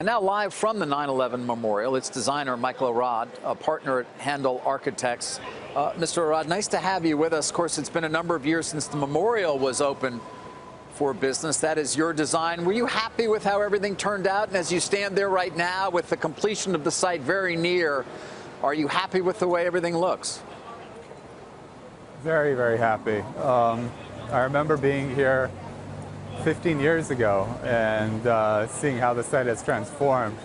And now live from the 9/11 Memorial, it's designer Michael Arad, a partner at Handel Architects. Mr. Arad, nice to have you with us. Of course, it's been a number of years since the memorial was open for business. That is your design. Were you happy with how everything turned out? And as you stand there right now with the completion of the site very near, are you happy with the way everything looks? Very, very happy. I remember being here 15 years ago and seeing how the site has transformed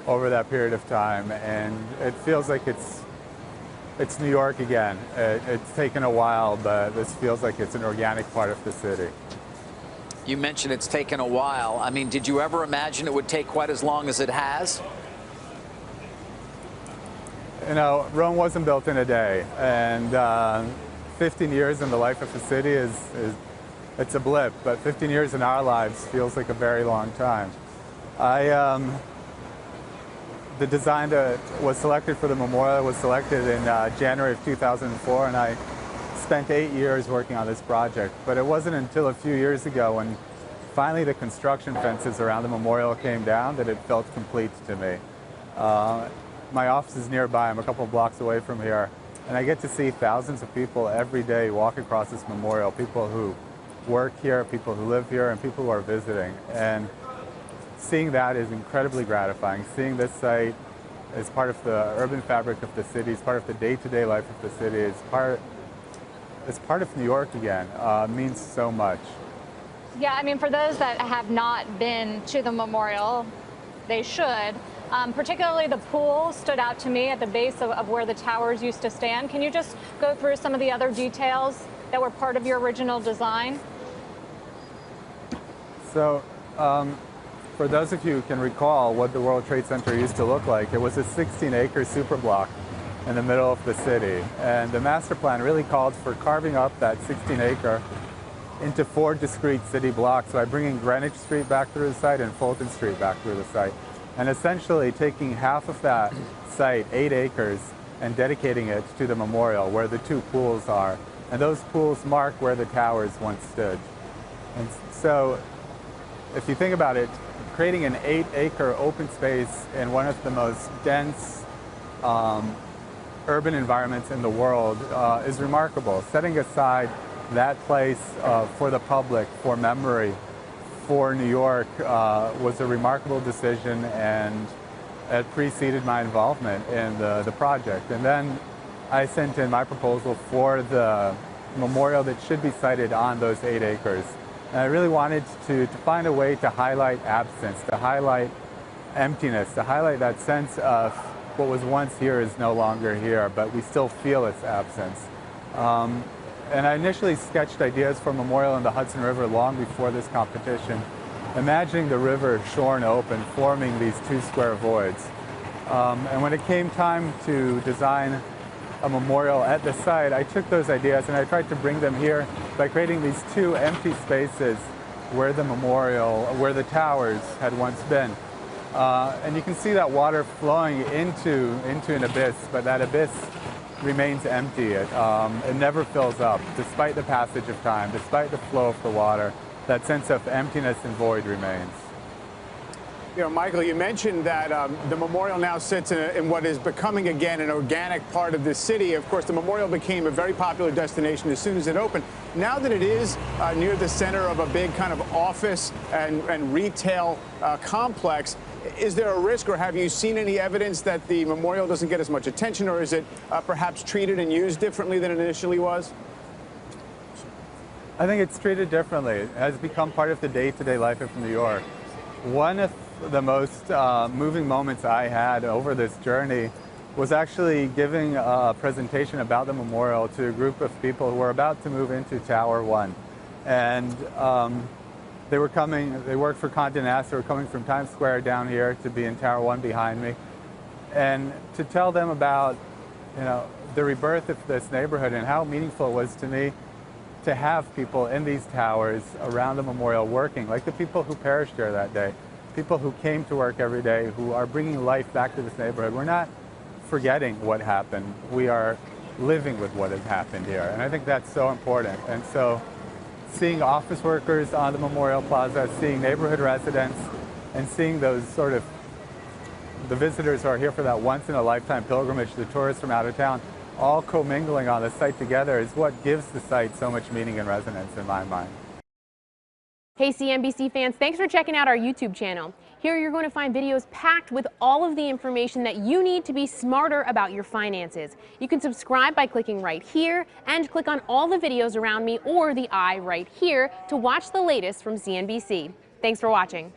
over that period of time, and it feels like it's New York again. It's taken a while, but this feels like it's an organic part of the city. You mentioned it's taken a while. I mean, did you ever imagine it would take quite as long as it has? You know, Rome wasn't built in a day, and 15 years in the life of a city it's a blip, but 15 years in our lives feels like a very long time. The design that was selected for the memorial was selected in January of 2004, and I spent 8 years working on this project. But it wasn't until a few years ago when finally the construction fences around the memorial came down that it felt complete to me. My office is nearby. I'm a couple blocks away from here, and I get to see thousands of people every day walk across this memorial, people who work here, people who live here, and people who are visiting. And seeing that is incredibly gratifying. Seeing this site as part of the urban fabric of the city, as part of the day-to-day life of the city, as part of New York again, means so much. Yeah, I mean, for those that have not been to the memorial, they should. Particularly the pool stood out to me at the base of where the towers used to stand. Can you just go through some of the other details that were part of your original design? So, for those of you who can recall what the World Trade Center used to look like, it was a 16-acre superblock in the middle of the city. And the master plan really called for carving up that 16-acre into 4 discrete city blocks by bringing Greenwich Street back through the site and Fulton Street back through the site. And essentially taking half of that site, 8 acres, and dedicating it to the memorial where the 2 pools are. And those pools mark where the towers once stood. And so, if you think about it, creating an 8-acre open space in one of the most dense urban environments in the world is remarkable. Setting aside that place for the public, for memory, for New York was a remarkable decision, and it preceded my involvement in the project. And then I sent in my proposal for the memorial that should be sited on those 8 acres. And I really wanted to find a way to highlight absence, to highlight emptiness, to highlight that sense of what was once here is no longer here, but we still feel its absence. And I initially sketched ideas for a memorial in the Hudson River long before this competition, imagining the river shorn open, forming these 2 square voids. And when it came time to design a memorial at the site, I took those ideas and I tried to bring them here by creating these 2 empty spaces where the memorial, where the towers had once been. And you can see that water flowing into an abyss, but that abyss remains empty. It never fills up, despite the passage of time, despite the flow of the water. That sense of emptiness and void remains. You know, Michael, you mentioned that the memorial now sits in what is becoming again an organic part of the city. Of course, the memorial became a very popular destination as soon as it opened. Now that it is near the center of a big kind of office and retail complex, is there a risk, or have you seen any evidence that the memorial doesn't get as much attention, or is it perhaps treated and used differently than it initially was? I think it's treated differently. It has become part of the day-to-day life of New York. One of the most moving moments I had over this journey was actually giving a presentation about the memorial to a group of people who were about to move into Tower 1. And they worked for Condé Nast, they were coming from Times Square down here to be in Tower 1 behind me. And to tell them about, you know, the rebirth of this neighborhood and how meaningful it was to me to have people in these towers around the memorial working, like the people who perished here that day, people who came to work every day, who are bringing life back to this neighborhood. We're not forgetting what happened. We are living with what has happened here. And I think that's so important. And so seeing office workers on the Memorial Plaza, seeing neighborhood residents, and seeing those sort of the visitors who are here for that once-in-a-lifetime pilgrimage, the tourists from out of town, all commingling on the site together is what gives the site so much meaning and resonance in my mind. Hey CNBC fans, thanks for checking out our YouTube channel. Here you're going to find videos packed with all of the information that you need to be smarter about your finances. You can subscribe by clicking right here and click on all the videos around me or the eye right here to watch the latest from CNBC. Thanks for watching.